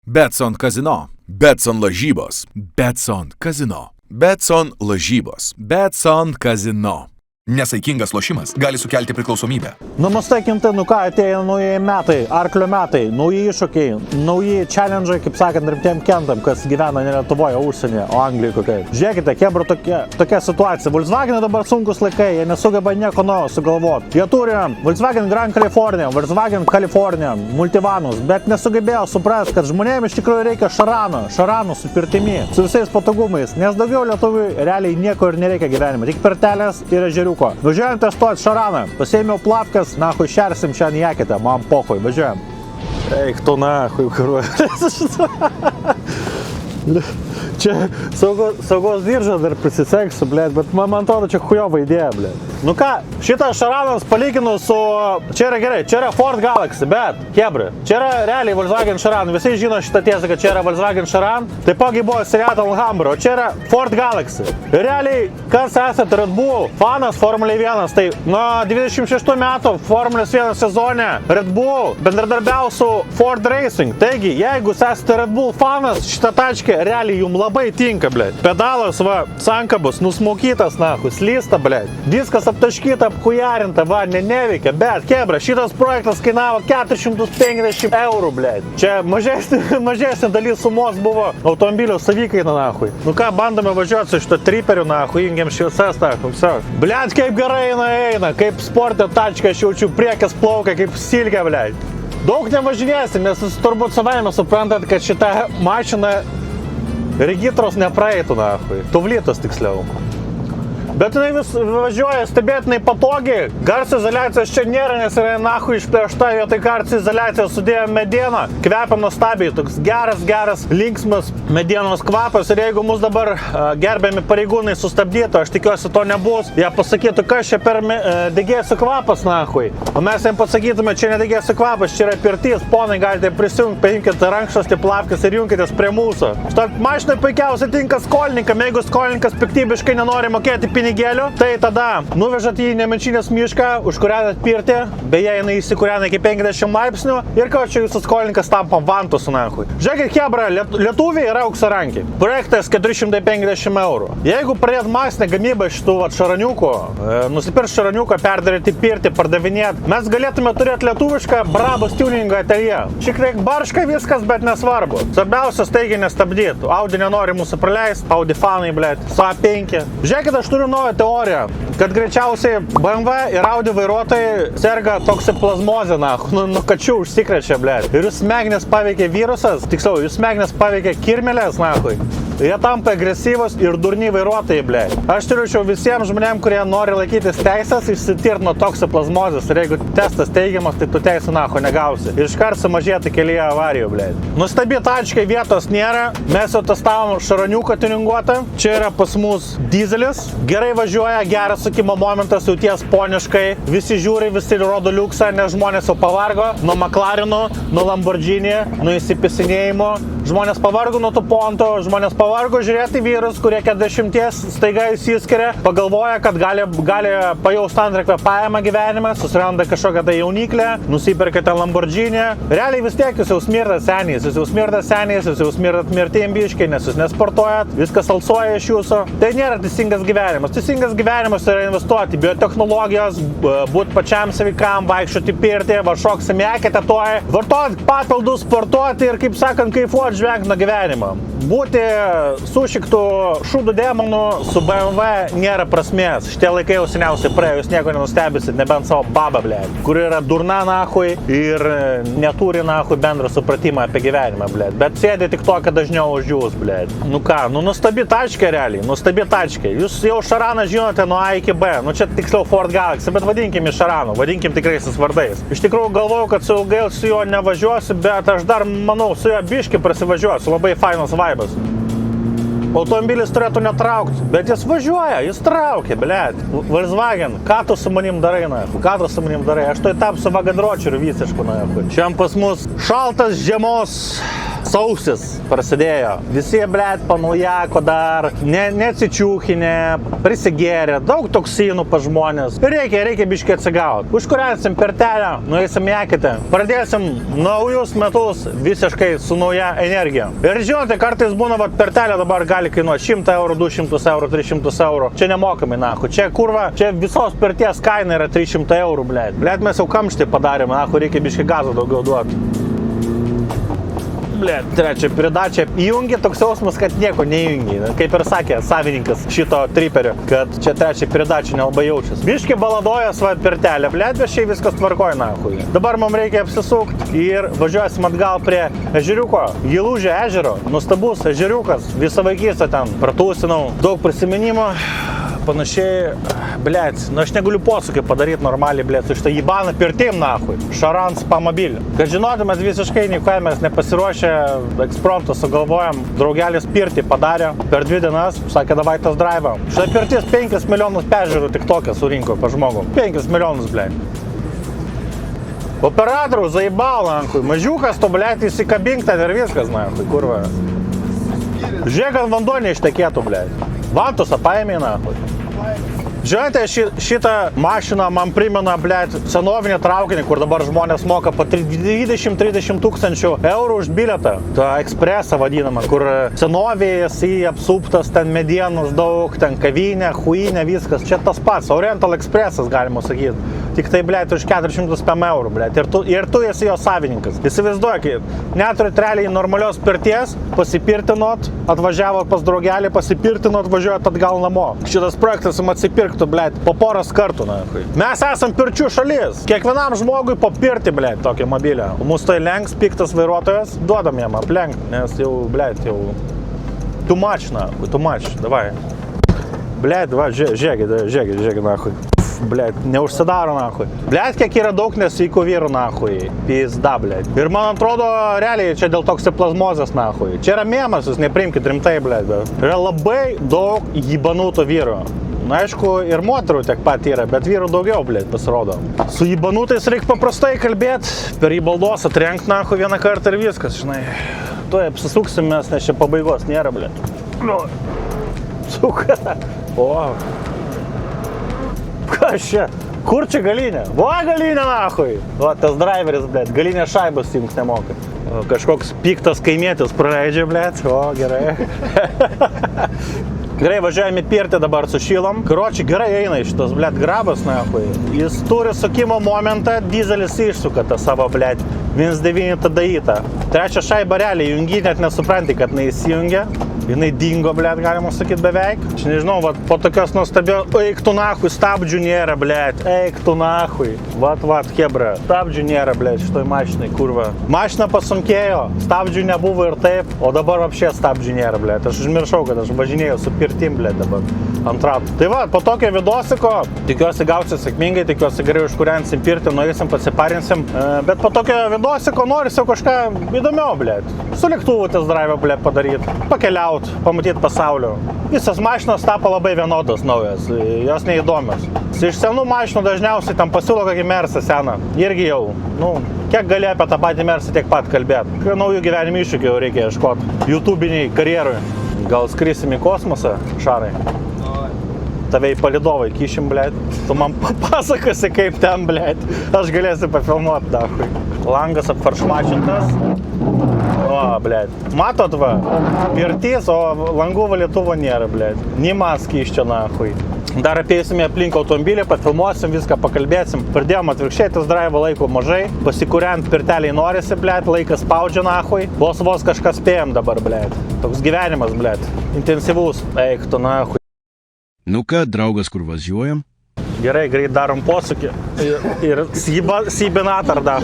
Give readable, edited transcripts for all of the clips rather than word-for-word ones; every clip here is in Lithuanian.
Betson kazino. Betson lažybos. Betson kazino. Betson lažybos. Betson kazino. Nesaikingas lošimas gali sukelti priklausomybę. Nusteikinti, atėjo nauji metai, arklio metai, nauji iššūkiai, nauji challenge'ai, kaip sakant, rimtiem kentam, kas gyvena ne Lietuvoje, užsienyje, o Anglijoje kokiai. Žiūrėkite, kebra tokia situacija. Volkswagen dabar sunkus laikai, jie nesugeba nieko naujo sugalvoti. Jie turi Volkswagen Grand California, Volkswagen California, Multivanus, bet nesugebėjo suprasti, kad žmonėms iš tikrųjų reikia šaranų su pirtimi, su visais patogumais, nes daugiau lietuvių realiai nieko ir nereikia gyvenime, tik pertelės ir ežerių. Važiuojam testuoti šaraną. Pasėmiau plapkas, nahui šersim šiandien jakite, man pohui, važiuojam. Eik tu nahui, karuoju. Čia saugos diržą dar prisiseksiu, blėt, bet man atrodo, čia chujova idėja, blėt. Nu ką, šitas šaranas palyginu su... Čia yra gerai, čia yra Ford Galaxy, bet, kebra, čia yra realiai Volkswagen šaran. Visi žino šitą tiesą, kad čia yra Volkswagen šaran. Taipogi buvo Seattle Alhambra, o čia yra Ford Galaxy. Realiai, kas esate Red Bull fanas Formulė 1, tai nuo 26 metų Formulės 1 sezone Red Bull bendradarbiavo su Ford Racing. Taigi, jeigu esate Red Bull fanas, šitą tačkę realiai jums labai tinka, blėt. Pedalas, va, sankabus, nusmukytas, nahu, slysta, blėt. Diskas aptaškyta, apkujarinta, va, neveikia, bet, kebra, šitas projektas kainavo 450 eurų, blėt. Čia mažesnė dalis sumos buvo automobilio savikaina, nahu. Nu ką, bandome važiuoti su šito triperiu, nahu, jungiam šviesas, nahu, viso. Blėt, kaip gerai eina, kaip sportė tačka, aš jaučiu priekės plaukia, kaip silkė, blėt. Daug nevažinėsim, nes jūs turbūt savaime suprantat, kad šitą mašiną regitros nepraeitų, nahui. Tuvlytos tiksliau. Bet jinai vis važiuoja stebėtinai patogiai. Garso izoliacijos čia nėra, nes yra nahui išplėšta, vietoj garso izoliacijos sudėjom medieną. Kvepia nuostabiai, toks geras, linksmas medienos kvapas. Ir jeigu mus dabar gerbiami pareigūnai sustabdytų, aš tikiuosi to nebus, jie pasakytų, kas čia per degėsių kvapas, nahui. O mes jiems pasakytume, čia nedegėsių kvapas, čia yra pirtis, ponai, galite prisijungti, paimkite rankšluostį, plapkas ir junkitės prie mūsų. Štai mašinai puikiausiai tinka skolininkam, jeigu skolininkas piktybiškai nenori mokėti pinigėlių, tai tada nuvežat į Nemenčinės mišką, užkūrenat pirtį, beje, jinai įsikūrena iki 50 laipsnių ir ką čia jūsų skolininkas tampa vantos, nahui. Žiūrėkit, kebra, lietuviai yra auksarankiai. Projektas 450 eurų. Jeigu pradėt masinę gamybą šitų šaraniukų, nusipirkt šaraniuką, perdaryti pirtį, pardavinėt, mes galėtume turėti lietuvišką Brabus tuningo ateljė. Šiek tiek barška viskas, bet nesvarbu. Svarbiausia staigiai nestabdyt. Audi nenori mūsų praleisti, Audi fanai, blėt, su A5. Žiūrėkit, aš turiu naują teoriją, kad greičiausiai BMW ir Audi vairuotojai serga toksiplazmozė, nuo kačių užsikrečia, blėt. Ir jūs smegenis paveikia virusas, tiksliau, jūs smegenis paveikia kirmelės, nahui. Jie tampa agresyvus ir durni vairuotojai, blėt. Aš turiu visiems žmonėms, kurie nori laikytis teisės, išsitirt nuo toksiplazmozės. Ir jeigu testas teigiamas, tai tu teisų nahu negausi. Ir iškart sumažėti kelyje avarijų, blėt. Nuostabi tačkai, vietos nėra. Mes jau testavom šaraniuką tuninguotą. Čia yra pas mus dizelis. Gerai važiuoja, geras sukimo momentas, jauties poniškai. Visi žiūri, visi rodo liuksą, nes žmonės jau pavargo. Nuo McLarenų, nuo Lamborghini, nuo įsipisinėjimo. Žmonės pavargo nuo tų pontų, žmonės pavargo žiūrėti vyrus, kurie 40 staiga įsiskiria, pagalvoja, kad gali pajausti antrą kvėpavimą gyvenime, susiranda kažkokią tai jauniklę, nusiperka ten Lamborghini. Realiai vis tiek jūs jau smirdat seniais, jūs jau smirdat mirtim biškai, nes jūs nesportuojat, viskas alsuoja iš jūsų. Tai nėra teisingas gyvenimas. Teisingas gyvenimas yra investuoti į biotechnologijos, būti pačiam savikam, vaikščioti pirtį, šoksim jakėte toje, vartoti papildus, sportuoti ir, kaip sakant, kaifuoti, žvengti nuo gyvenimo. Būti sušiktų šūdų demonų su BMW nėra prasmės. Šitie laikai jau seniausiai praėjo, jūs nieko nenustebisit, nebent savo babą, blėt, kuri yra durna nahui ir neturi nahui bendrą supratimą apie gyvenimą, blėt. Bet sėdė tik to, kad dažniau už jūs, blėt. Nu ką, nuostabi tačkė realiai, nuostabi tačkė. Jūs jau šaraną žinote nuo A iki B, čia tiksliau Ford Galaxy, bet vadinkim į šaraną, vadinkim tikraisiais vardais. Iš tikrųjų galvojau, kad su ilgai su juo nevažiuosiu, bet aš dar manau, su juo biški prasivažiuosiu, labai fainas vaibas. Automobilis turėtų netraukti, bet jis važiuoja, jis traukia, blėt. Volkswagen, ką tu su manim darai, nahui? Ką tu su manim darai? Aš tai tapsiu vagadročeriu visišku, nahui. Šiandien pas mus šaltas žiemos Sausis prasidėjo. Visi, blėt, panaujako dar, neatsičiūkinė, prisigėrė, daug toksinų pa žmonės. Reikia biškiai atsigauti. Užkuriansim pertelę, nueisim ją. Pradėsim naujus metus visiškai su nauja energija. Ir žinote, kartais būna, va, pertelė dabar gali kainuoti 100 eurų, 200 eurų, 300 eurų. Čia nemokamai, nahu. Čia kurva, čia visos perties kaina yra 300 eurų, blėt. Blėt, mes jau kamštį padarėme, nahu, reikia biškai gazo daugiau duoti. Blėt, trečia pridačia. Įjungi toks jausmas, kad nieko neįjungi. Kaip ir sakė savininkas šito triperio, kad čia trečia pridačia nelabai jaučiasi. Biški baladojas va pertelė, blėt, bet šiai viskas tvarkoja, nahui. Dabar mums reikia apsisukti ir važiuosim atgal prie ežeriuko. Gilūžė ežero, nuostabus ežeriukas, visą vaikystę ten pratūsinau, daug prisiminimo. Panašiai, blėt, aš negaliu posūkį padaryti normaliai, blėt, su šitą jįbaną pirtim, nahui, šaran spamobilį. Kad žinoti, mes visiškai nieko mes nepasiruošę, ekspromptą sugalvojom, draugelis pirtį padarė per 2 dienas, sakė, davai tas drivą. Šitą pirtis 5 milijonus peržiūrų tik tokią surinko pa žmogų. 5 milijonus, blėt. Operatorių zaibal, nahui, mažiukas, to, blėt, įsikabink ten ir viskas, nahui, kurva. Žiūrėk, kad vanduo neištekėtų, blėt. Vantusą paėmė, nahui. Žinote, šitą mašiną man primena, blėt, senovinį traukinį, kur dabar žmonės moka po 20-30 tūkstančių eurų už bilietą. Ta ekspresą vadinama, kur senovėjas į apsuptas, ten medienos daug, ten kavinė, huinė, viskas. Čia tas pats, Oriental Expressas, galima sakyti. Tik tai, blėt, už 400 eurų, blėt. Ir tu esi jo savininkas. Įsivaizduokit, neturit realiai normalios pirties, pasipirtinot, atvažiavot pas draugelį, pasipirtinot, važiuojat atgal namo. Šitas projektas jums atsipirktų, blėt, po poros kartų, nahui. Mes esam pirčių šalis. Kiekvienam žmogui papirti, blėt, tokią mobilę. Mūsų tai lenks piktas vairuotojas, duodam jam aplenkt, nes jau, blėt, jau too much, nahui, too much, davai. Blėt, va, žiūrėkit, nahui. Blėt, neužsidaro, nahui. Blėt, kiek yra daug nesveikų vyrų, nahui. Pizda, blėt. Ir man atrodo, realiai čia dėl toksiplazmozės, nahui. Čia yra mėmas, jūs nepriimkit rimtai, blėt, bet yra labai daug jįbanutų vyrų. Na, aišku, ir moterų tiek pat yra, bet vyrų daugiau, blėt, pasirodo. Su jįbanutais reikia paprastai kalbėti, per jį baldos atrenkt, nahui, vieną kartą ir viskas, žinai. Tuoj apsisuksim mes, nes čia pabaigos nėra, blėt. Nu, suka. O. Kas čia? Kur čia galinė? Va, galinė, nahui. Va, tas driveris, blėt, galinė šaibas jums nemoka. O, kažkoks piktas kaimietis praleidžia, blėt. O, gerai. Gerai, važiuojame pirtį dabar su šilom. Karočiui, gerai eina šitas, blėt, grabas, nahui. Jis turi sukimo momentą, dizelis išsuka tą savo, blėt, 1.9 TDI-tą. Trečią šaibą realiai jungi, net nesupranti, kad neįsijungia. Jinai dingo, blėt, galima sakyti beveik. Aš nežinau, vat, po tokios nuostabios, eik tu nahui, stabdžių nėra, blėt, eik tu nahui. Vat, hebra, stabdžių nėra, blėt, šitoj mašinai, kurva. Mašina pasunkėjo, stabdžių nebuvo ir taip, o dabar apšė stabdžių nėra, blėt. Aš užmiršau, kad aš važinėjau su pirtim, blėt, dabar ant ratų. Tai va, po tokio vidosiko, tikiuosi gausi sėkmingai, tikiuosi gerai užkūrensim pirtį, nueisim, pasiparinsim. Bet po tokio vidosiko norisi kažką įdomiau, blėt. Su lėktuvu test drive, blėt, padaryti, pakeliaut, pamatyti pasaulio. Visas mašinos tapo labai vienodos naujas, jos neįdomios. Iš senų mašinų dažniausiai tam pasiūlo kokį Mersą seną. Irgi jau, nu, kiek gali apie tą patį Mersą tiek pat kalbėti. Naujų gyvenimo iššūkių jau reikia ieškoti YouTubiniai karjerui. Gal skrisim į kosmosą, Šarai? Tave į palidovą įkišim, blėt. Tu man papasakosi, kaip ten, blėt. Aš galėsiu pafilmuoti, dahui. Langas apfaršmačintas. O, blėt. Matot, va, pirtis, o langų valytuvo nėra, blėt. Nimas kiščia, nahui. Dar apeisime aplink automobilį, pafilmuosim, viską pakalbėsim. Pradėjom atvirkščiai, tas drive laiko mažai. Pasikuriant pirteliai norisi, blėt, laikas spaudžia, nahui. Vos kažką spėjom dabar, blėt. Toks gyvenimas, blėt. Intensyvus. Eik tu, nahui. Nu ką, draugas, kur važiuojam? Gerai, greit darom posūkį ir sybinatar dar.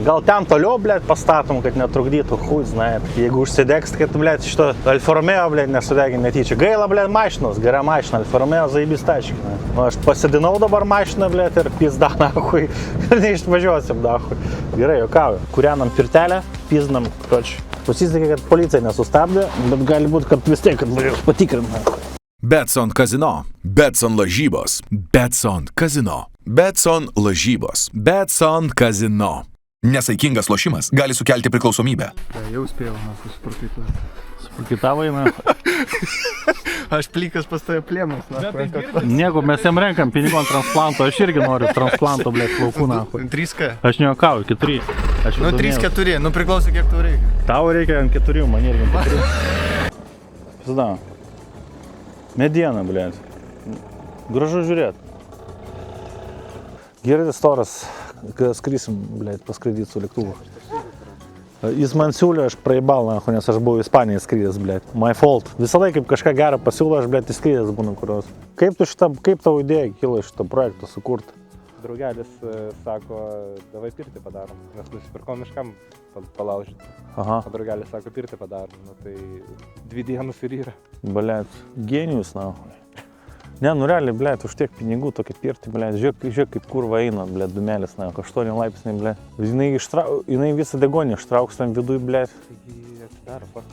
Gal ten toliau, blėt, pastatom, kad netrukdytų, hui, znait. Jeigu užsidegs, kad, blėt, šito Alfa Romeo, blėt, nesudegin netyčia. Gaila, blėt, mašinos, gera mašina, Alfa Romeo zaibys taškina. O aš pasidinau dabar mašiną, blėt, ir pizda, nahui, ir neištvažiuosim, nahui. Gerai, jokauju. Kūrenam pirtelę, pizdam, kročiu. Pasisekė, kad policija nesustabdė, bet gali būti, kad vis tiek, kad patikrina. Betson Casino, Betson lažybos, Betson Casino, Betson lažybos, Betson Casino. Nesaikingas lošimas gali sukelti priklausomybę. Jau spėjau, susiprakaituoti. Pakitavai, na. Aš plikas pas tave plėmas, Nieko, mes jam renkam pinigų ant transplanto, aš irgi noriu transplanto, blėt, plaukų, na. 3K. Aš nejuokauju, 4. Nu, 3-4, nu priklauso kiek tau reikia. Tau reikia ant 4, man irgi ant 4. Pizda. Mediena, blėt. Gražu žiūrėt. Gerai storas, kai skrysim, blėt, paskraidyti su lėktuvu. Jis man siūlė, aš praeibal, nes aš buvau Ispanijai skrydęs, blėt. My fault. Visą laiką, kaip kažką gerą pasiūlo, aš, blėt, įskrydęs būna kurios. Kaip tavo idėja kilo šitą projektą sukurti? Draugelis sako, davai pirtį padarom, nes nusipirkom miškam palaužyti. Aha. O draugelis sako, pirtį padarom, nu tai 2 dienos ir yra. Blėt, genijus, na. Ne, nu realiai, blėt, už tiek pinigų tokį pirtį, blėt, žiūrėk kaip kurva eina, blėt, dumelis, na, 8 laipsniai, blėt. Jinai visą degonį ištrauks tam viduj, blėt. Taigi atsidaro pats.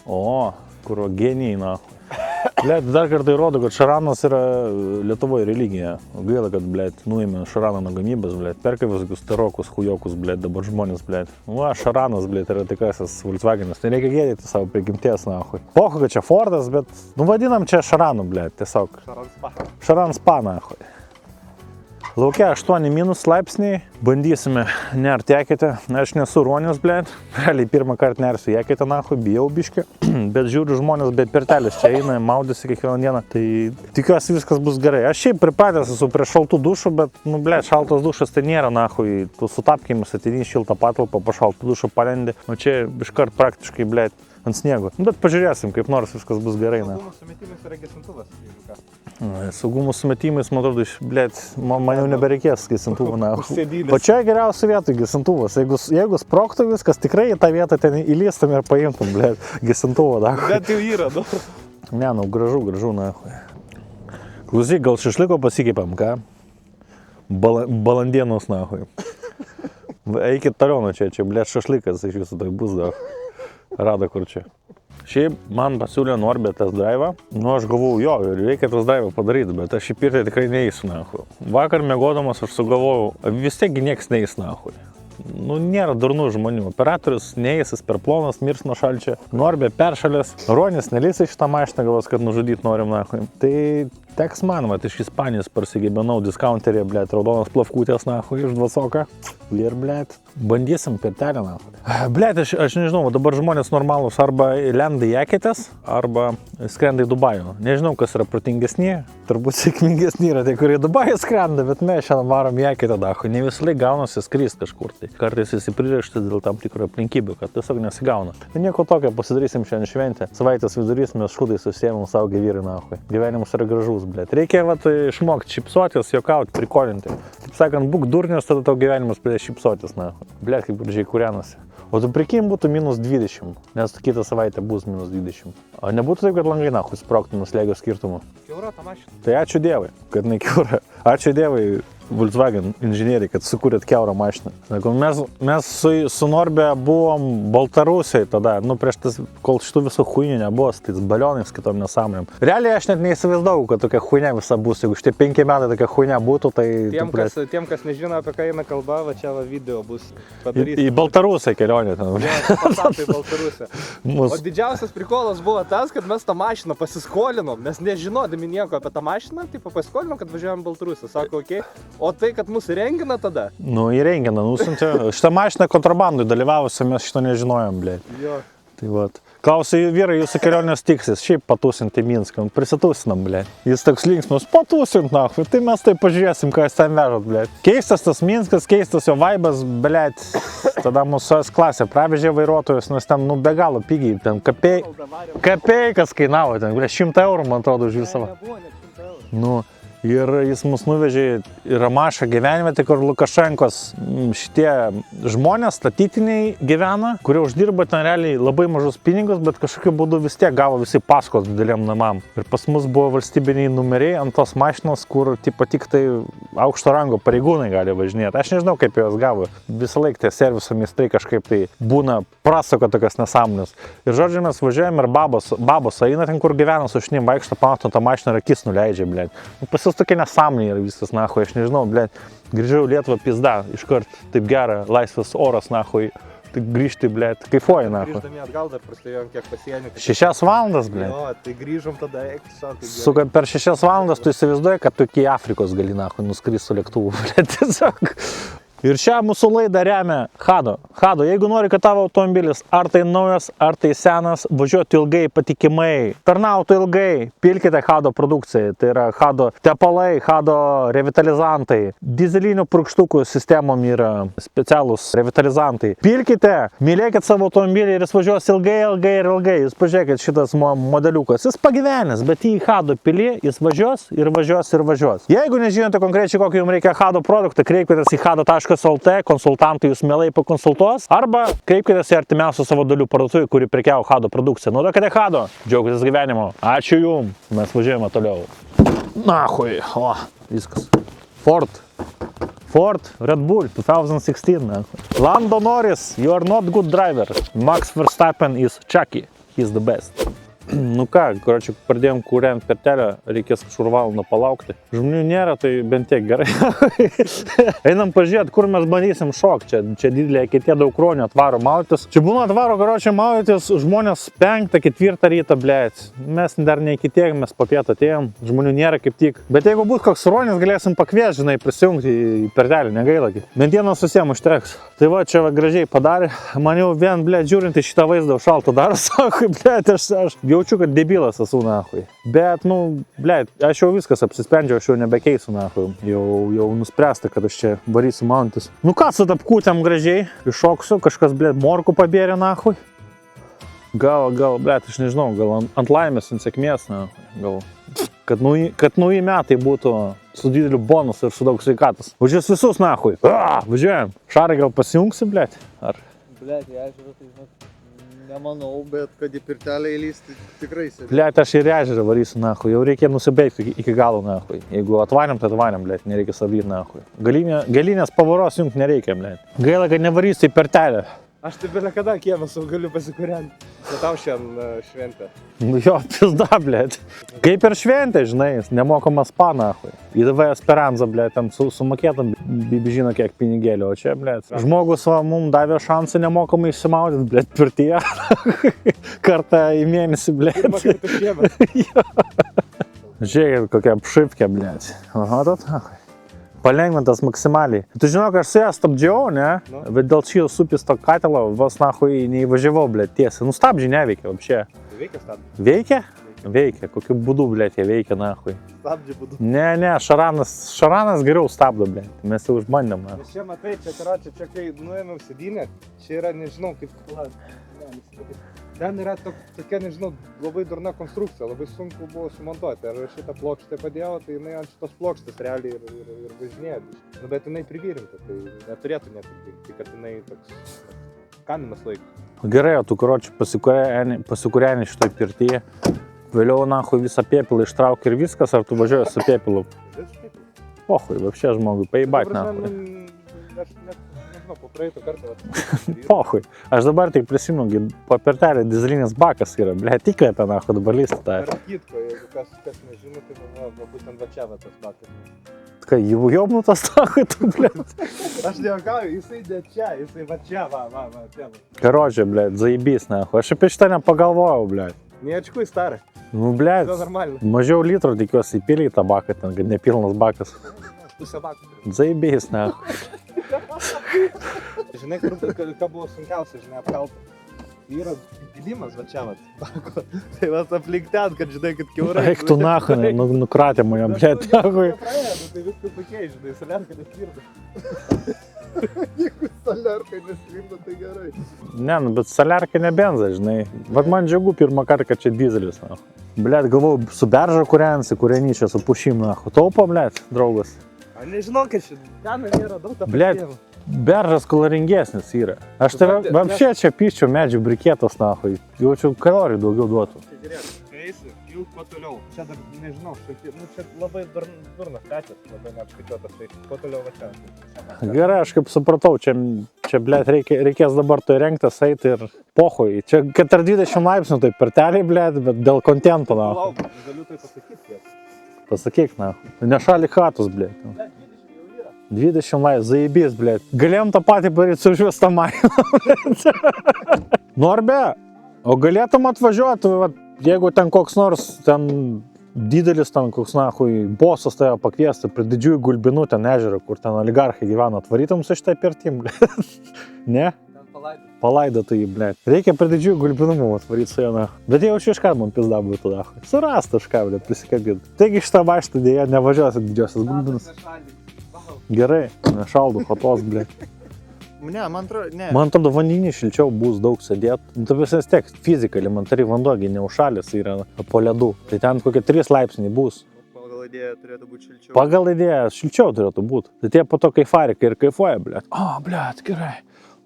O, kurva genijai, na. Blėt, dar kartą įrodo, kad šaranas yra Lietuvoje religija. Gaila, kad, blėt, nuėmė šaraną nuo gamybės, blėt, perka visokius tarokus, hujokus, blėt, dabar žmonės, blėt. Va, šaranas, blėt, yra tikasis Volkswagenas. Tai reikia gėdėti savo prigimties, na, hui. Pohu, kad čia Fordas, bet, nu, vadinam čia šaranu, blėt, tiesiog. Šaran spa, na, hui. Laukia 8 minus laipsniai, bandysime nerti eketę. Aš nesu ruonis, blėt. Realiai pirmą kartą nersiu eketę, na, hui, bijau biškį. Bet žiūriu žmonės, bet pirtelis čia eina, maudėsi kiekvieną dieną. Tai tikiuosi viskas bus gerai. Aš šiaip pripratęs esu prie šaltų dušų, bet, nu, blėt, šaltas dušas tai nėra, na, hui. Tu su tapkėmis ateini šiltą patalpą, po šaltų dušų palendi. O čia iškart praktiškai, blėt, ant sniego. Nu, bet pažiūrėsim, kaip nors viskas bus gerai, na. Saugumo sumetimais yra gesintuvas, jeigu ką. Saugumo sumetimais, man atrodo, blėt, man jau nebereikės gesintuvo, na. O čia geriausia vieta gesintuvas. Jeigu sprogtų viskas, tikrai į tą vietą ten įlystum ir paimtum, blėt, gesintuvo, na. Bet jau yra, nu. Ne, nu, gražu, na. Klausyk, gal šašliko pasikėpam, ką? Balandienos, na. Eikit toliau nuo čia, blėt, šašlikas iš jūsų tai bus, da. Rado kur čia. Šiaip man pasiūlė Norbė test drive'ą. Nu, aš galvojau, jo, reikia test drive'ą padaryti, bet aš į pirtį tikrai neįsiu, nahui. Vakar miegodamas aš sugalvojau, vis tiek nieks neįs, nahui. Nu, nėra durnų žmonių. Operatorius neįsis per plonas, mirs nuo šalčio. Norbė peršalės. Ronis nelys į šitą mašiną, galvos, kad nužudyt norim, nahui. Tai teks man, vat, iš Ispanijos parsigybenau discounterį, blėt, raudonas plavkutės, nahui, iš Dvasoką. Ir, blėt, bandysim pirtelę, nahui. Blėt, aš nežinau, dabar žmonės normalūs arba lenda į eketės, arba skrenda į Dubajų. Nežinau, kas yra protingesni, turbūt sėkmingesni yra tie, kurie į Dubajų skrenda, bet mes šiandien varom į eketę, nahui. Ne visą laiką gaunasi skrist kažkur. Tai kartais esi pririštas dėl tam tikrų aplinkybių, kad tiesiog nesigauna. Tai nieko tokio, pasidarysim šiandien šventę. Savaitės vidurys mes šūdai susėmėm savo vyrai, nahui. Gyvenimas yra gražus, blėt. Reikia išmokti šypsotis, juokauti, prikolinti. Taip sakant, būk durnius, tada tau gyvenimas pradės šypsotis, nahui. Blėt, kaip gražiai kūrenasi. O tu prikim būtų minus 20, nes kitą savaitę bus minus 20. O nebūtų taip, kad langai, nahui, sprogtų nuo slėgio skirtumų. Kiaura ta mašina. Tai ačiū Dievui, kad ne kiaura. Ačiū Dievui, Volkswagen inžinieriai, kad sukūrėt kiaurą mašiną. Mes su Norbė buvom Baltarusijoje tada, nu prieš tas, kol šitų visų huinių nebuvo, tais balionais kitom nesąmonėm. Realiai aš net neįsivaizdavau, kad tokia huinė visa bus. Jeigu šitie 5 metai tokia huinė būtų, tai... Tiem, kas nežino, apie ką eina kalba, va čia va video bus padaryti. Į Baltarusiją kelionė ten. Pasatai Baltarusiją. O didžiausias prikolas buvo tas, kad mes tą mašiną pasiskolinom, mes nežinodami nieko apie tą mašiną, tai pasiskolinom, kad važiuojam Baltarusiją. Sako, okei. O tai, kad mūsų rengina tada? Nu, į renginą nusintė. Šitą mašiną kontrabandui dalyvavusi, mes šito nežinojom, blė. Jo. Tai vat. Klausiu, vyrai, jūsų kelionės tiksis, šiaip patūsinti Minską, prisitūsinam, blė. Jis toks linksmus, patūsint, nahui, tai mes tai pažiūrėsim, ką jūs ten vežat, blė. Keistas tas Minskas, keistas jo vaibas, blė. Tada mūsų S klasė pravežė vairuotojus, nes ten, nu, be galo pigiai, ten kapeikas kainavo, ten, blė, 100 eurų, man atrodo, už visą. Nu. Ir jis mus nuvežė į Ramašą gyvenvietę, kur Lukašenkos šitie žmonės statytiniai gyvena, kurie uždirba ten realiai labai mažus pinigus, bet kažkokiu būdu vis tiek gavo visi paskos dideliem namam. Ir pas mus buvo valstybiniai numeriai ant tos mašinos, kur tik tai aukšto rango pareigūnai gali važinėti. Aš nežinau, kaip jos gavo. Visą laiką tie serviso meistrai kažkaip tai būna prasako tokias nesąmonės. Ir žodžiu, mes važiuojam ir babos eina ten, kur gyvena su šnim vaikšto, pamato tą mašiną ir akis nuleidžia, blėt. Tokia nesąmonė yra viskas, nahui, aš nežinau, blėt. Grįžau į Lietuvą pizda, iškart taip gera, laisvas oras, nahui. Tai grįžti, blėt, kaifuoji, nahui. Grįždami atgal dar prasidėjom kiek pasienį. 6 valandas, blėt. Jo, tai grįžom tada, Suka, per 6 valandas tu įsivaizduoji, kad tu iki Afrikos gali, nahui, nuskris su lėktuvu, blėt, tiesiog. Ir šią mūsų laidą remia Hado. Hado, jeigu nori, kad tavo automobilis ar tai naujas, ar tai senas, važiuotų ilgai, patikimai, tarnautų ilgai, pilkite Hado produkciją. Tai yra Hado tepalai, Hado revitalizantai, dizelinių purkštukų sistemom yra specialūs revitalizantai. Pilkite, mylėkit savo automobilį ir jis važiuos ilgai, ilgai ir ilgai. Jūs pažiūrėkit šitas modeliukas. Jis pagyvenęs, bet į Hado pilį jis važiuos ir važiuos ir važiuos. Jeigu nežinote konkrečiai, kokį jums reikia Hado produktą, kreipkitės į Hado.lt, konsultantai jūs mielai pakonsultuos, arba kreipkitės į artimiausią savo dalių parduotuvę, kuri prekiavo Hado produkciją. Naudokite Hado, džiaugitės gyvenimu. Ačiū jum, mes važiuojame toliau. Nahui, o, viskas. Ford Red Bull 2016. Nahui. Lando Norris, you are not good driver. Max Verstappen is Chucky, he's the best. Nu ką, karočiui, pradėjom kūrent pertelę, reikės kažkur valandą palaukti. Žmonių nėra, tai bent tiek gerai. Einam pažiūrėti, kur mes bandysim šokti. Čia didelė kitie daug kronių atvaro maudytis. Čia būna atvaro, karočiui, maudytis žmonės 5-4 rytą, blėt. Mes dar ne iki tiek, mes papiet atėjom. Žmonių nėra kaip tik. Bet jeigu bus koks ronis, galėsim pakviesti, žinai, prisijungti į pertelį, negaila. Bent dienos visiems užteks. Tai va, čia va, gražiai padarė. Man jau vien, blėt, žiūrint į šitą vaizdą šalto dar, sako, blėt, aš jaučiu, kad debilas esu, nahui. Bet, nu, blėt, aš jau viskas apsisprendžiau, aš jau nebekeisiu, nahui. Jau nuspręsta, kad aš čia varysiu maudytis. Nu ką, su tapkutėm gražiai iššoksiu, kažkas, blėt, morkų pabėrė, nahui. Gal, blėt, aš nežinau, gal ant laimės, ant sėkmės, nahui. Gal, kad nauji metai būtų su dideliu bonusu ir su daug sveikatos. Važiuos visus, nahui. Važiuojam. Šarai, gal pasijungsi, blėt? Ar? Blėt, aš tai nemanau, bet kad į pirtelę įlysti tikrai sėdė. Blėt, aš ir ežerą varysiu, nahui. Jau reikia nusibeigti iki galo, nahui. Jeigu atvarėm, tai atvarėm, blėt, nereikia sabdyti, nahui. Galinės pavaros jums nereikia, blėt. Gaila, kad nevarysi į pertelę. Aš tai bėlė kada kiemą sau galiu pasikūrenti. Bet tau šiandien šventė. Nu jo, pizda, blėt. Kaip ir šventė, žinai, nemokamas spa, nahui. IDV Esperanza, blėt, ten sumokėtam bibižino kiek pinigėlių, o čia, blėt. Žmogus mums davė šansą nemokamai išsimaudyti, blėt, pirtyje. Kartą į mėnesį, blėt. Pirmą kartą šiemet. Žiūrėkit, kokia apšipkė, blėt. Aha, nahui. Palengvintas maksimaliai. Tu žinok, aš su ją stabdžiau, ne? No. Bet dėl šio supisto katilo vos nahui neįvažiavau, blėt, tiesiai. Nu stabdžiai neveikia, apšė. Veikia stabdžiai? Veikia? Veikia. Kokiu būdu, blėt, jie veikia, nahui. Stabdžiai būdu. Ne, Šaranas geriau stabdo, blėt. Mes jau užbandėm. Nes čia matai, čia kai nuėmiau sėdynę, čia yra, nežinau, kaip... Ten yra tokia, nežinau, labai durna konstrukcija, labai sunku buvo sumontuoti. Ar šitą plokštę padėjau, tai jinai ant šitos plokštės realiai ir važinėjo. Nu, bet jinai privirinta, tai neturėtų neprivirinti, kad jinai toks kaminas laiko. Gerai, o tu, karoči, pasikūreni šitoj pirtyje. Vėliau, nahui, visą pėpilą ištrauki ir viskas, ar tu važiuoji su pėpilu? Pohui, vapšė žmogui, paibak, nahui. Aš nežinau, po praeito kartą. Pohui. Aš dabar tik prisimenu, po pertelė dizelinis bakas yra, blėt, įkvėpia, nahui, dabar lysti tą. Tarp kitko, jeigu kas nežino, tai būtent va čia va tas bakas. Kai jau jobnutas, nahui, tu, blėt. Aš nejuokauju, jisai ne čia, jisai va čia, va, čia. Karočią, blėt, zaibys, nahui. Aš apie šitą nepagalvojau, blėt. Neačkui starą. Nu, blėt, Все нормально. mažiau litro tikiuosi įpilį į tą baką, ten, kad nepilnas bakas. Pusę bako. Zaibys, nahui. Žinai, ką buvo sunkiausia, žinai, apkalti. Yra pilimas va čia, va, bako. Tai va, aplink ten, kad žinai, kad kiaurai. Eik tu nahui, nukratė mane, blėt, nahui. Tai viskas tokiai, žinai, soliarka nesvirda. Jeigu soliarka nesvirda, tai gerai. Ne, nu, bet soliarka ne benza, žinai. Vat man džiugu pirmą kartą, kad čia dizelis, nahui. Blėt, galvau, su berža kūrensi, kūrenyčia, su pušim, nahui. Taupo, blėt, draugas. A nežinau, kad ten nėra daug tą Blėt, beržas kaloringesnis yra. Aš tai vapšė čia piščiau medžių brikėtos, nahui. Jaučiu, kalorijų daugiau duotų. Tai žiūrėk, eisi, pilk kuo toliau. Čia dar, nežinau, nu čia labai durnas pečias, labai neapskaičiuotas, tai kuo toliau va čia. Gerai, aš kaip supratau, čia blėt, reikės dabar to rengtas eiti ir pohui. Čia 40 laipsnių tai perteliai, blėt, bet dėl kontento, nahui. Galiu tai pasakyti, kiek. Pasakyk, nahui. Nešali chatus, blėt. 20 laipsnių, zaibys, blėt. Galėjom tą patį daryti su užvestą mašiną, blėt. Norbe, o galėtum atvažiuoti, va, jeigu ten koks nors, ten didelis, ten koks, nahui, bosas tave pakviesti prie didžiųjų gulbinų ten ežerą, kur ten oligarchai gyvena, atvarytum su šitą pirtim, blėt. Ne? Palaidotų jį, blėt. Reikia prie didžiųjų gulbinų mums atvaryti su jona. Bet jau iškart man pizda būtų, nahui. Surast kažką, blėt, prisikabinti. Taigi šitą mašiną dėja nevažiuosi didžiosios gulbinus. Gerai, nešaldų fotos, blėt. Ne, man atrodo, ne. Man atrodo, vandenį šilčiau bus daug sėdėt. Nu, tai vis tiek fizika, elementariai vanduogi neužšalęs yra po ledu. Tai ten kokie 3 laipsniai bus. Pagal idėją turėtų būti šilčiau. Pagal idėją šilčiau turėtų būti. Tai tie po to kaifarikai ir kaifuoja, blėt. O, blėt, gerai.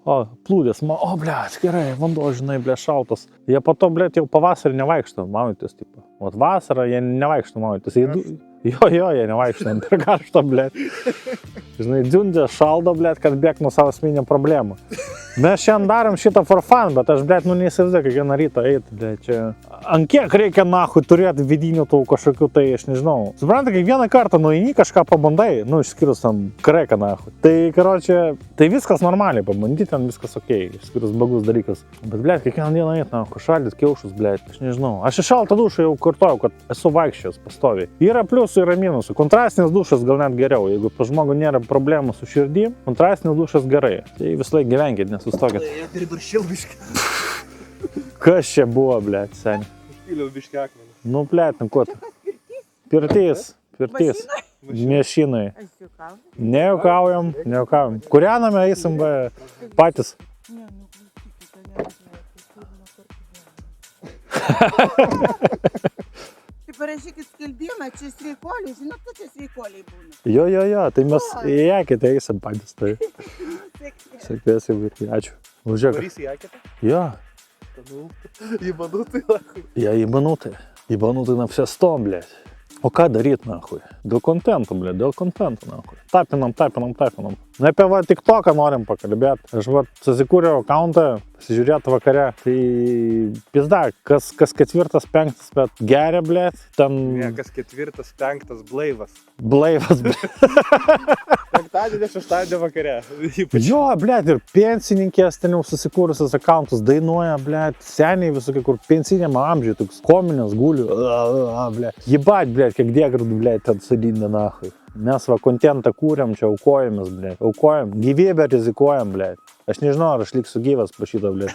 O, plūdės, o, blėt, gerai, vanduo, žinai, blėt, šaltas. Jie po to, blėt, jau pavasarį nevaikšto maudytis, tipo. O vasarą jie nevaikšto maudytis. Jo, jie nevaikšto, per karšto, blėt. Žinai, dziundė šaldo, blėt, kad bėg nuo savo asmeninę problemą. Mes šiandien darom šitą for fun, bet aš, blėt, nu neįsivaizduoju, kiekvieną rytą eiti, blėt, čia. Ant kiek reikia, nahui, turėti vidinių tų kažkokių, tai aš nežinau. Suprantate, kiekvieną kartą nueini kažką pabandai, nu, išskyrus tam kreką, nahui. Tai, karočią, tai viskas normaliai pabandyti, ten viskas okei, išskyrus bagus dalykas. Bet, blėt, kiekvieną dieną eiti, nahui, šaldyt kiaušus, blėt, aš nežinau. Aš į šaltą dušą jau kartojau, kad esu vaikščiojęs pastoviai. Yra pliusų, yra minusų. Kontrastinis dušas gal net geriau. Jeigu pas žmogų nėra problemų su širdim, kontrastinis dušas gerai. Tai visą laiką gyvenkit, nesustokit. Jie pribaršiau biškai. Kas čia buvo, blėt, seniai? Išpyliau biškį akmenį. Nu, blėt, nu ko tu? Pirtys. Mėšinai. Nejukaujam. Kurianame eisim patys. Tai parašykit skelbimą, čia sveikoliai, žinot, kad čia sveikoliai būna. Jo, tai mes į eketę eisim patys, tai. Sėkmės, ačiū. Užžiūrėk. Varysi į eketę? Jo. Įbanutai, nahui. Я ебанутый. Ебанутый на все 100, блядь. O ką daryt, nahui? Dėl kontento, blėt, dėl kontento, nahui. Tapinam. Na, apie va TikToką norim pakalbėti. Aš va susikūriau akauntą, pasižiūrėti vakare. Tai pizda, kas 4, 5, bet geria, blėt. Ten... Ne, kas 4, 5 blaivas. Blaivas, blėt. 5, 6 vakare. Jo, blėt, ir pensininkės ten jau susikūrusios akauntus dainuoja, blėt. Seniai visokie, kur pensiniam amžiui, toks kominės guliu. Blėt. Jibat, blėt, kiek diegradų, blėt, ten sadinė, nahui. Mes va kontentą kūrėm, čia aukojamės, blėt. Aukojam, gyvybę rizikuojam, blėt. Aš nežinau, ar aš liksiu gyvas po šito, blėt.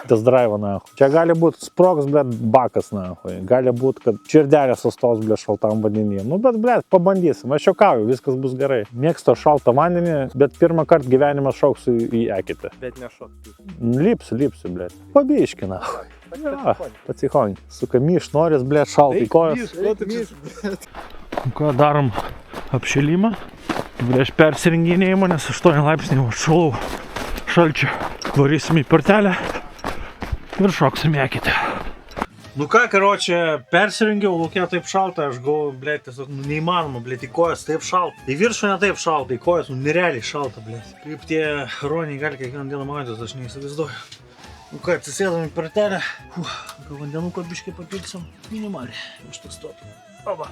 Tas drive, nahui. Čia gali būti sprogs, blėt, bakas, nahui. Gali būti, kad širdelė sustos, blėt, šaltam vandenį. Nu, bet, blėt, pabandysim. Aš juokauju, viskas bus gerai. Mėgstu šaltą vandenį, bet pirmą kartą gyvenimą šauksiu į eketę. Bet nešok. Lipsiu, blėt. Pabiški, nahui. Pacichonį. Suka, myš, norės, blėt, šaltai kojas. Ką darom? Apšilimą. Prieš persirenginėjimą, nes 8 laipsnių atšalau šalčio. Varysim į pirtelę ir šoksim eketę. Nu ką, karočią, persirengiau, laukia taip šalta, aš galvoju, blėt, tiesiog neįmanoma, blėt, į kojas taip šalta. Į viršų ne taip šalta, į kojas, nerealiai šalta, blėt. Kaip tie roniai gali kiekvieną dieną matytis, aš neįsivaizduoju. Nu ką, atsisėdam į pirtelę. Gal vandenuko biškai papilsim? Minimaliai, aš tik stotų. Oba.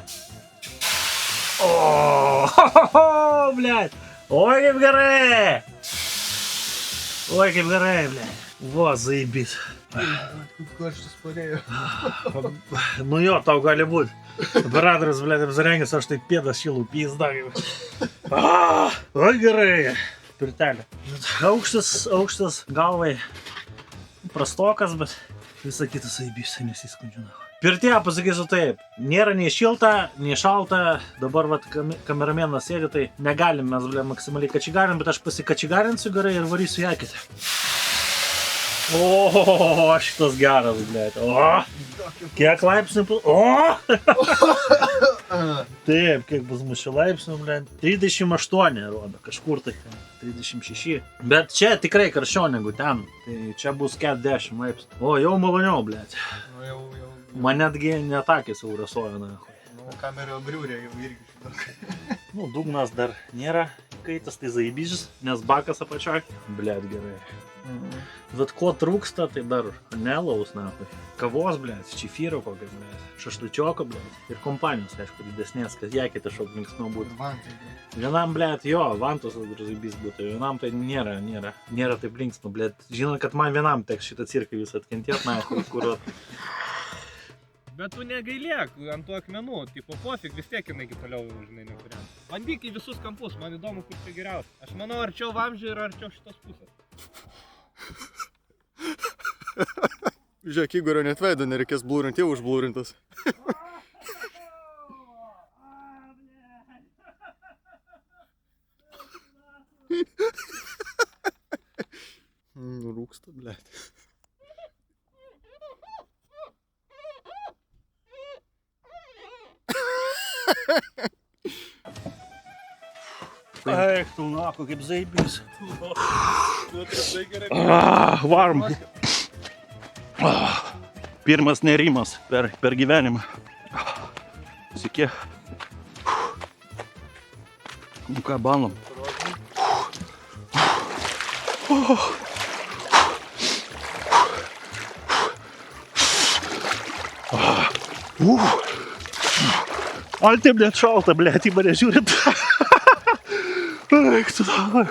O, blėt. Oi, kaip gerai. Blėt. Va, zaibys. Kaip karštis parėjo. Nu jo, tau gali būt. Operatorius, blėt, apsirengęs, aš taip pėdas šilų pizda. Oi, gerai. Pirtelė. Aukštas galvai. Prastokas, bet visą kitą zaibys, nesiskundžiu. Pirtėje pasakysiu taip, nėra nei šilta, nei šalta, dabar vat kameramenas sėdi, tai negalim mes, blė, maksimaliai kačigarim, bet aš pasikačigarinsiu gerai ir varysiu į eketę. O, šitas geras, blė. O, kiek laipsnių? O! Taip, kiek bus mūsų laipsnių, blė. 38 rodo, kažkur tai 36. Bet čia tikrai karščiau negu ten, tai čia bus 40 laipsnių. O, jau maloniau, blė. Nu, jau. Man netgi netakis jau rasoja, na. Nu, kamerio briūrė jau irgi šitą. Nu, dugnas dar nėra kaitas, tai zaibys, nes bakas apačioj. Blet, gerai. Bet ko trūksta, tai dar nelaus, nafai. Kavos, blet, čifyro kokio, blet, šašličioko, blet. Ir kompanijos, aišku, didesnės, kad jekite šok linksniau būtų. Vienam, blet, jo, vantos zaibys būtų, vienam tai nėra taip linksnų, blet. Žinot, kad man vienam teks šitą cirką visą atkentėt, nafai, kuruot. Bet tu negailėk ant tų akmenų, tipo pofik, vis tiek jinai iki toliau, žinai, nekuriam. Bandyk į visus kampus, man įdomu, kur čia geriausia. Aš manau, arčiau vamzdžio ir arčiau šitos pusės. Žiūrėk, Igorio net veido nereikės blūrinti, jau užblūrintas. Rūksta, blėt. Eik, tu nako, kaip zaibys. Varom. Pirmas nerimas per gyvenimą. Sikė. Nu ką, bandom. Alte, blėt, šalta, blėt, į mane žiūrit. Eik, tu davai.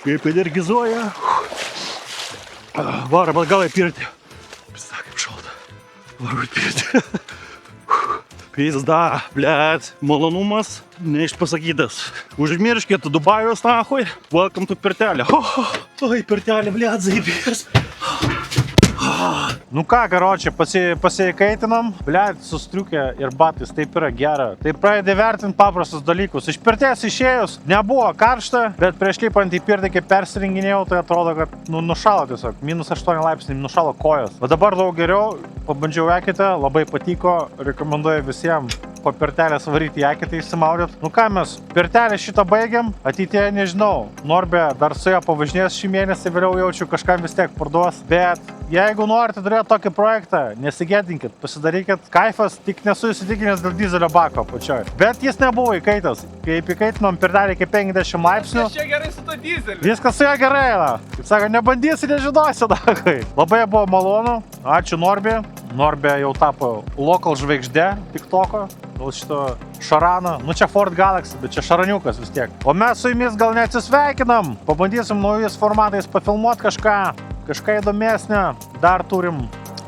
Kaip energizuoja. Varom atgal į pirtį. Pisa, kaip šalta. Varom į pirtį. Pizda, blėt, malonumas neišpasakytas. Užmirškit Dubajus, nahui. Welcome to pirtelė. Oi, pirtelė, blėt, zaibės. Nu ką, karočią, pasikaitinom, blėt, su striukė ir batais, taip yra gera. Tai pradedi vertinti paprastus dalykus. Iš pirties išėjus nebuvo karšta, bet prieš lipant į pirtį, kai persirenginėjau, tai atrodo, kad nušalo tiesiog. -8 laipsniai, nušalo kojos. O dabar daug geriau, pabandžiau eketę, labai patiko, rekomenduoju visiems po pirtelės varyti į eketę įsimaudėt. Nu ką mes, pirtelę šitą baigiam, ateityje nežinau. Norbė dar su ją pavažinės šį mėnesį, vėliau jaučiu, kažkam vis tiek parduos. Bet jeigu norite turėti tokį projektą, nesigėdinkit, pasidarykit. Kaifas, tik nesu įsitikinęs dėl dizelio bako pačioj. Bet jis nebuvo įkaitas. Kaip įkaitinom pirtelį iki 50 laipsnių. Čia gerai su to dizeliu. Viskas su juo gerai, na. Kaip sako, nebandysi, nežinosi, dakai. Labai buvo malonu. Ačiū Norbė. Norbė jau tapo lokal žvaigždė TikToko. Dėl šito šarano. Nu čia Ford Galaxy, bet čia šaraniukas vis tiek. O mes su jumis gal neatsisveikinam. Pabandysim naujais formatais pafilmuoti kažką įdomesnio. Dar turim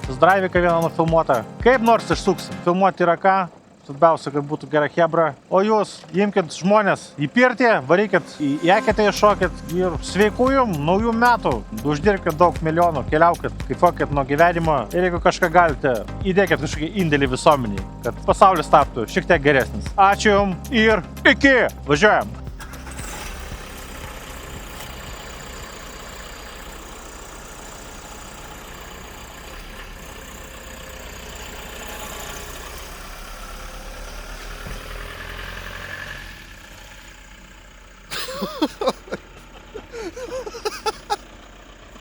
drive'iką vieną nufilmuotą. Kaip nors išsuksim. Filmuoti yra ką. Svarbiausia, kad būtų gera hebra. O jūs imkit žmonės į pirtį, varykit į eketę iššokit ir sveikų jum, naujų metų. Uždirbkit daug milijonų, keliaukit, kaifuokit nuo gyvenimo. Ir jeigu kažką galite, įdėkit kažkokį indėlį visuomeniai, kad pasaulis taptų šiek tiek geresnis. Ačiū jum ir iki! Važiuojam! Ha ha ha!